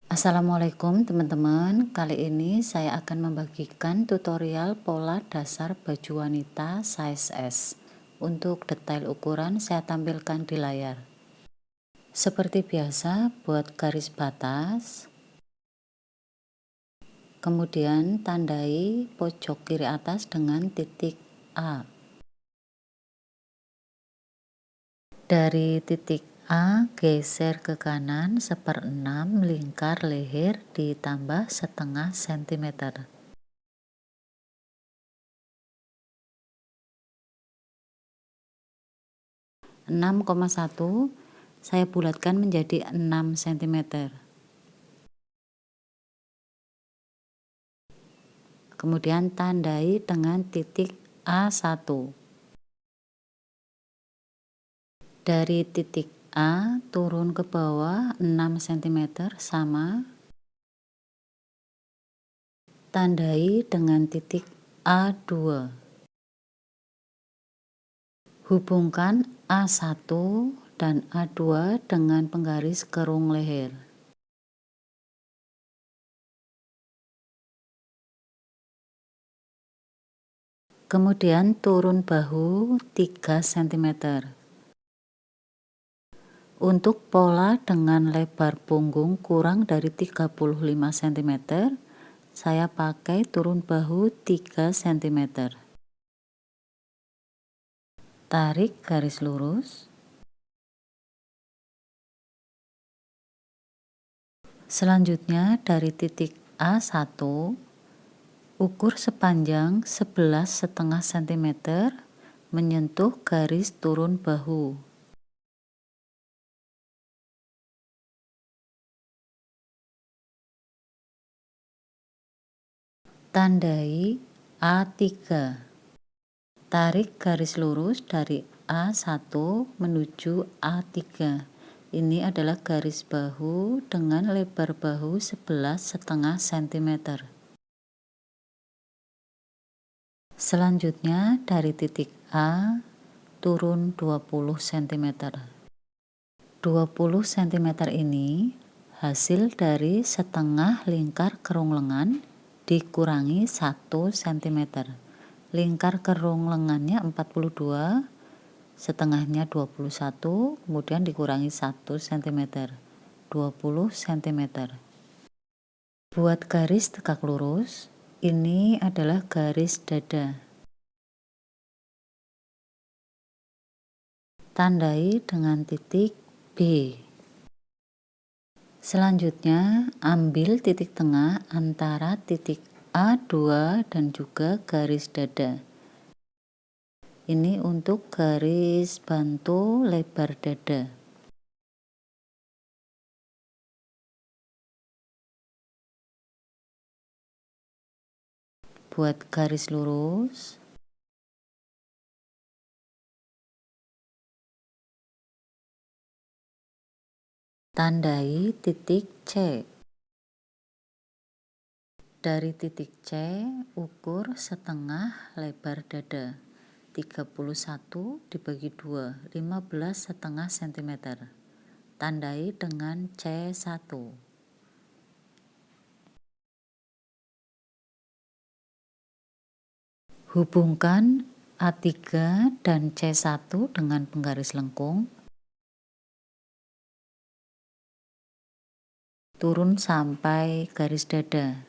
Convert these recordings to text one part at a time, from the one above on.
Assalamualaikum teman-teman, kali ini saya akan membagikan tutorial pola dasar baju wanita size S. Untuk detail ukuran saya tampilkan di layar. Seperti biasa, buat garis batas, kemudian tandai pojok kiri atas dengan titik A. Dari titik A geser ke kanan 1/6 lingkar leher ditambah setengah sentimeter. 6,1 saya bulatkan menjadi 6 cm. Kemudian tandai dengan titik A1. Dari titik A turun ke bawah 6 cm sama. Tandai dengan titik A2. Hubungkan A1 dan A2 dengan penggaris kerung leher. Kemudian turun bahu 3 cm. Untuk pola dengan lebar punggung kurang dari 35 cm, saya pakai turun bahu 3 cm. Tarik garis lurus. Selanjutnya dari titik A1 ukur sepanjang 11,5 cm menyentuh garis turun bahu. Tandai A3. Tarik garis lurus dari A1 menuju A3. Ini adalah garis bahu dengan lebar bahu 11,5 cm. Selanjutnya dari titik A turun 20 cm. 20 cm ini hasil dari setengah lingkar kerung lengan dikurangi 1 cm. Lingkar kerung lengannya 42, setengahnya 21, kemudian dikurangi 1 cm. 20 cm. Buat garis tegak lurus, ini adalah garis dada. Tandai dengan titik B. Selanjutnya, ambil titik tengah antara titik A2 dan juga garis dada. Ini untuk garis bantu lebar dada. Buat garis lurus, tandai titik C. Dari titik C, ukur setengah lebar dada. 31 dibagi 2, 15,5 cm. Tandai dengan C1. Hubungkan A3 dan C1 dengan penggaris lengkung. Turun sampai garis dada.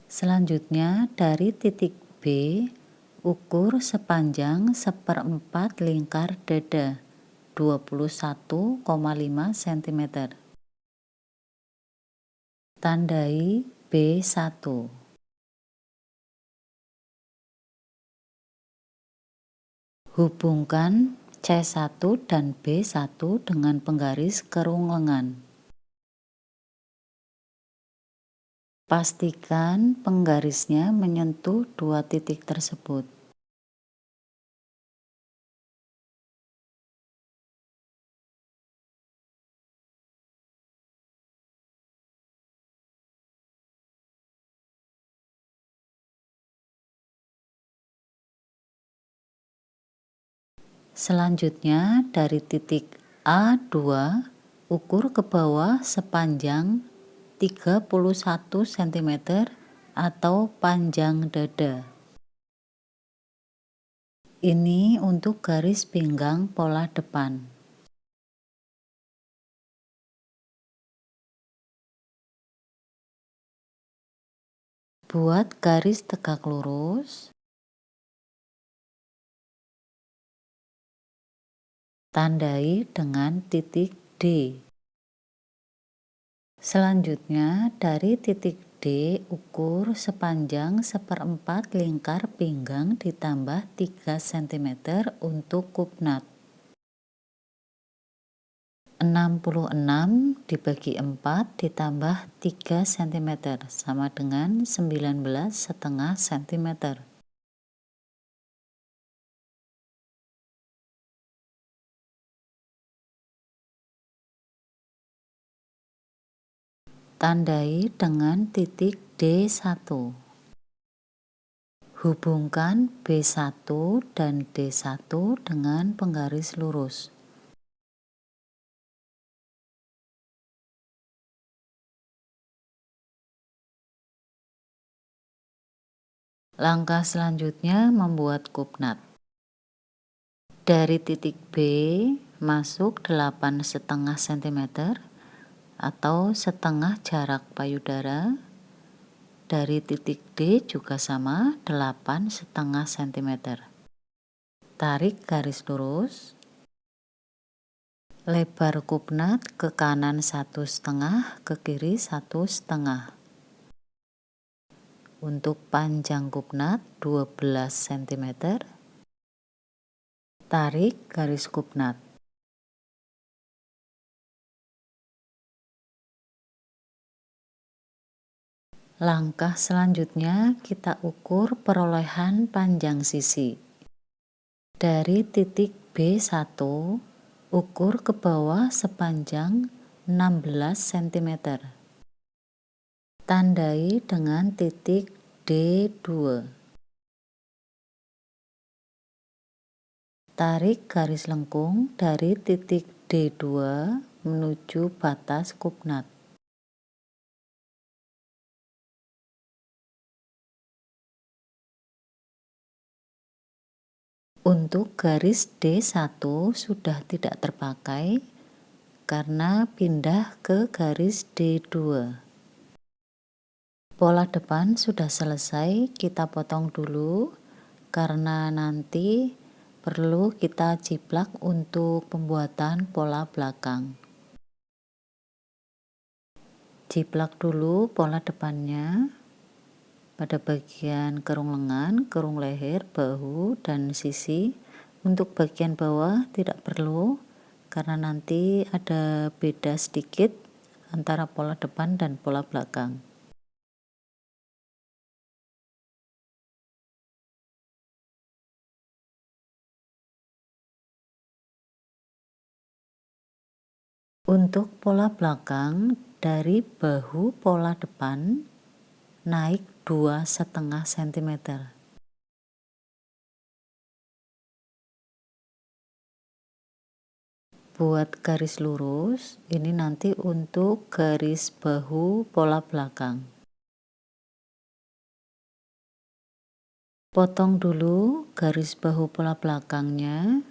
Selanjutnya dari titik B, ukur sepanjang 1/4 lingkar dada, 21,5 cm. Tandai B1. Hubungkan C1 dan B1 dengan penggaris kerung lengan. Pastikan penggarisnya menyentuh dua titik tersebut. Selanjutnya dari titik A2 ukur ke bawah sepanjang 31 cm atau panjang dada. Ini untuk garis pinggang pola depan. Buat garis tegak lurus. Tandai dengan titik D. Selanjutnya dari titik D ukur sepanjang 1/4 lingkar pinggang ditambah 3 cm untuk kupnat. 66 dibagi 4 ditambah 3 cm sama dengan 19,5 cm. Tandai dengan titik D1. Hubungkan B1 dan D1 dengan penggaris lurus. Langkah selanjutnya membuat kupnat. Dari titik B masuk 8,5 cm atau setengah jarak payudara. Dari titik D juga sama, 8,5 cm. Tarik garis lurus. Lebar kupnat ke kanan 1,5, ke kiri 1,5. Untuk panjang kupnat 12 cm. Tarik garis kupnat. Langkah selanjutnya kita ukur perolehan panjang sisi. Dari titik B1 ukur ke bawah sepanjang 16 cm. Tandai dengan titik D2. Tarik garis lengkung dari titik D2 menuju batas kupnat. Untuk garis D1 sudah tidak terpakai karena pindah ke garis D2. Pola depan sudah selesai, kita potong dulu karena nanti perlu kita jiplak untuk pembuatan pola belakang. Jiplak dulu pola depannya pada bagian kerung lengan, kerung leher, bahu, dan sisi. Untuk bagian bawah tidak perlu karena nanti ada beda sedikit antara pola depan dan pola belakang. Untuk pola belakang, dari bahu pola depan naik 2,5 cm. Buat garis lurus, ini nanti untuk garis bahu pola belakang. Potong dulu garis bahu pola belakangnya.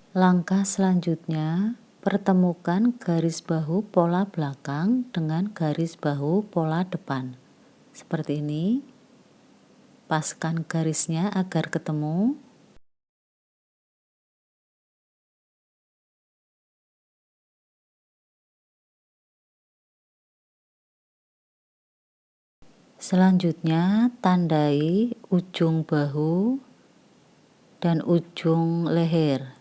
Langkah selanjutnya, pertemukan garis bahu pola belakang dengan garis bahu pola depan. Seperti ini. Paskan garisnya agar ketemu. Selanjutnya, tandai ujung bahu dan ujung leher.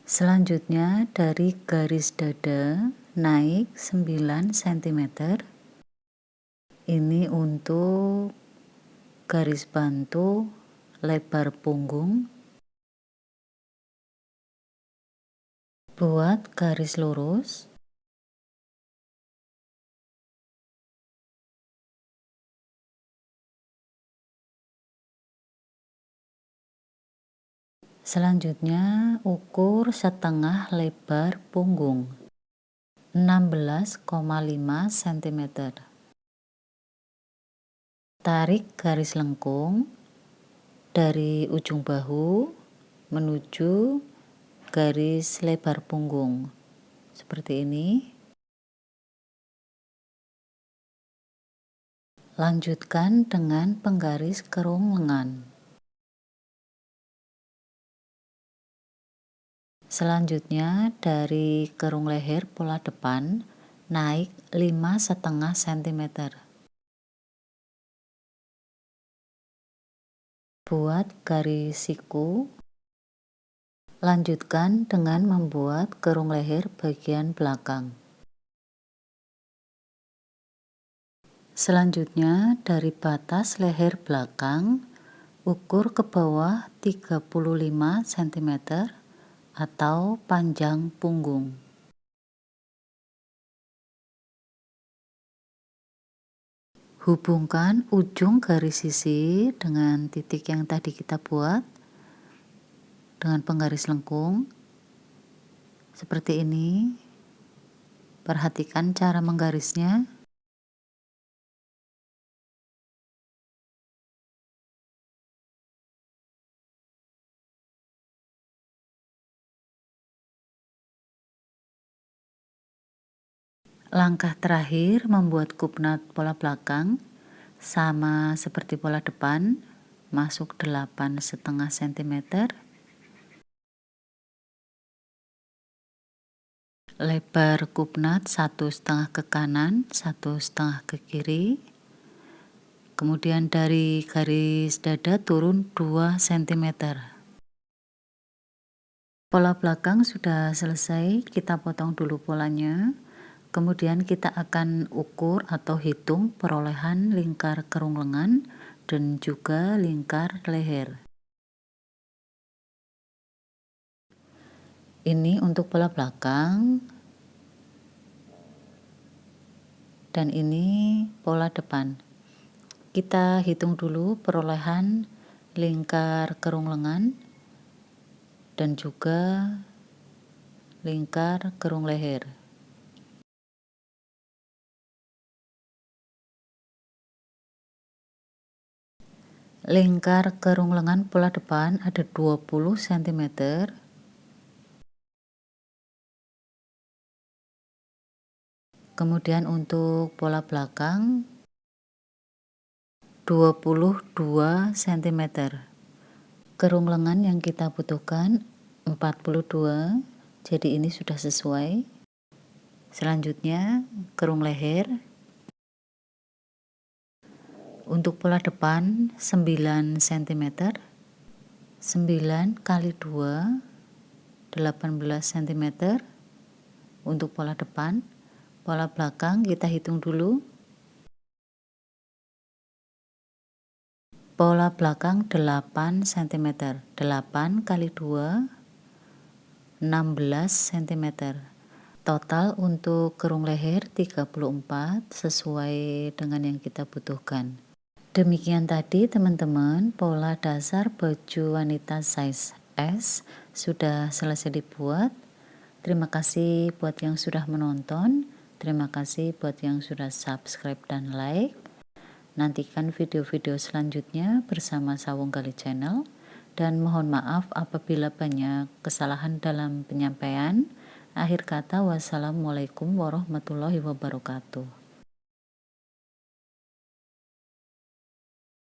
Selanjutnya dari garis dada naik 9 cm. Ini untuk garis bantu lebar punggung. Buat garis lurus. Selanjutnya ukur setengah lebar punggung 16,5 cm. Tarik garis lengkung dari ujung bahu menuju garis lebar punggung seperti ini. Lanjutkan dengan penggaris kerung lengan. Selanjutnya dari kerung leher pola depan naik 5,5 cm. Buat garis siku. Lanjutkan dengan membuat kerung leher bagian belakang. Selanjutnya dari batas leher belakang ukur ke bawah 35 cm atau panjang punggung. Hubungkan ujung garis sisi dengan titik yang tadi kita buat dengan penggaris lengkung seperti ini. Perhatikan cara menggarisnya. Langkah terakhir membuat kupnat pola belakang sama seperti pola depan, masuk 8,5 cm. Lebar kupnat 1,5 ke kanan, 1,5 ke kiri. Kemudian dari garis dada turun 2 cm. Pola belakang sudah selesai, kita potong dulu polanya. Kemudian kita akan ukur atau hitung perolehan lingkar kerung lengan dan juga lingkar leher. Ini untuk pola belakang dan ini pola depan. Kita hitung dulu perolehan lingkar kerung lengan dan juga lingkar kerung leher. Lingkar kerung lengan pola depan ada 20 cm. Kemudian untuk pola belakang 22 cm. Kerung lengan yang kita butuhkan 42, jadi ini sudah sesuai. Selanjutnya kerung leher. Untuk pola depan 9 cm. 9 kali 2 18 cm untuk pola depan. Pola belakang kita hitung dulu. Pola belakang 8 cm. 8 kali 2 16 cm. Total untuk kerung leher 34 sesuai dengan yang kita butuhkan. Demikian tadi teman-teman, pola dasar baju wanita size S sudah selesai dibuat. Terima kasih buat yang sudah menonton. Terima kasih buat yang sudah subscribe dan like. Nantikan video-video selanjutnya bersama Sawung Gali Channel. Dan mohon maaf apabila banyak kesalahan dalam penyampaian. Akhir kata, wassalamualaikum warahmatullahi wabarakatuh.